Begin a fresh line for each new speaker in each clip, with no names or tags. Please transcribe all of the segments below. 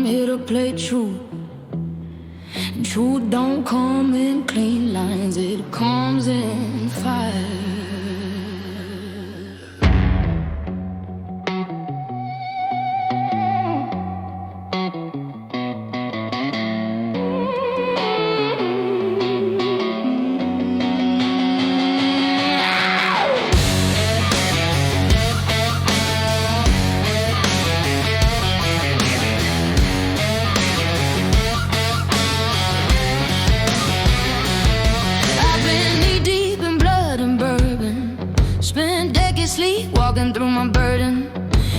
here to play true. And truth don't come in clean lines, it comes in fire. Sleepwalking through my burden.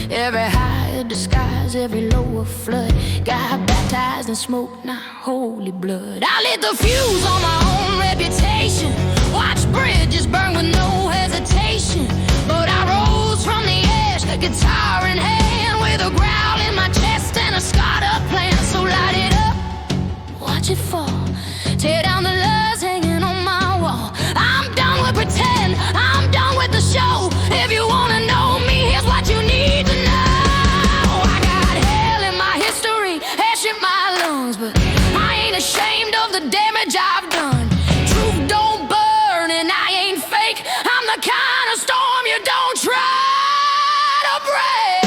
Every higher disguise, every lower flood. Got baptized in smoke, not holy blood. I lit the fuse on my own reputation. Watch bridges burn with no hesitation. But I rose from the ash, guitar in hand, with a growl in my chest and a scarred up plan. So light it up, watch it fall. Tear down the lies hanging on my wall. I'm done with pretend, I'm done with the show. If you wanna know me, here's what you need to know. I got hell in my history, ash in my lungs, but I ain't ashamed of the damage I've done. Truth don't burn and I ain't fake. I'm the kind of storm you don't try to break.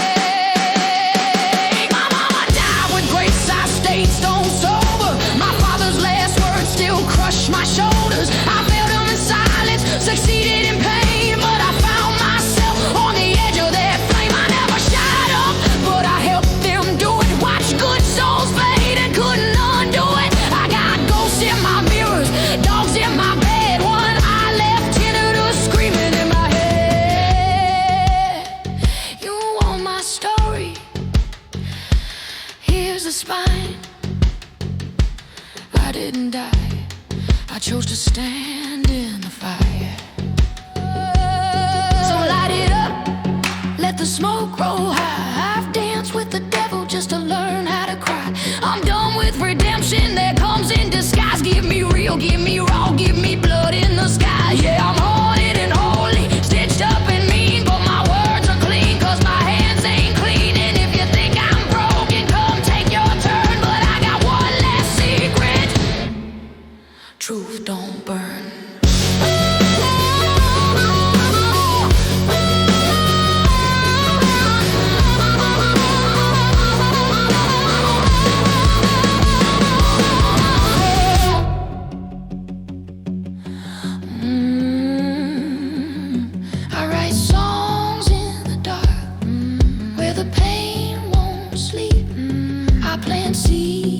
My mama died with grace, I stayed stone sober. My father's last words still crush my shoulders. I failed him in silence, succeeded in pain, but I found myself on the edge of that flame. I never shot up, but I helped them do it. Watched good souls fade and couldn't undo it. I got ghosts in my mirrors, dogs in my bed. One eye left tinnitus screaming in my head. You want my story? Here's the spine. I didn't die, I chose to stand in the fire. So light it up, let the smoke roll high. I've danced with the devil just to learn how to cry. I'm done with redemption that comes in disguise. Give me real, give me raw, give me blood in the sky. Yeah, I'm haunted and holy, stitched up and mean, but my words are clean, cause my hands ain't clean. And if you think I'm broken, come take your turn. But I got one last secret: truth don't burn. I write songs in the dark, where the pain won't sleep. I plant seeds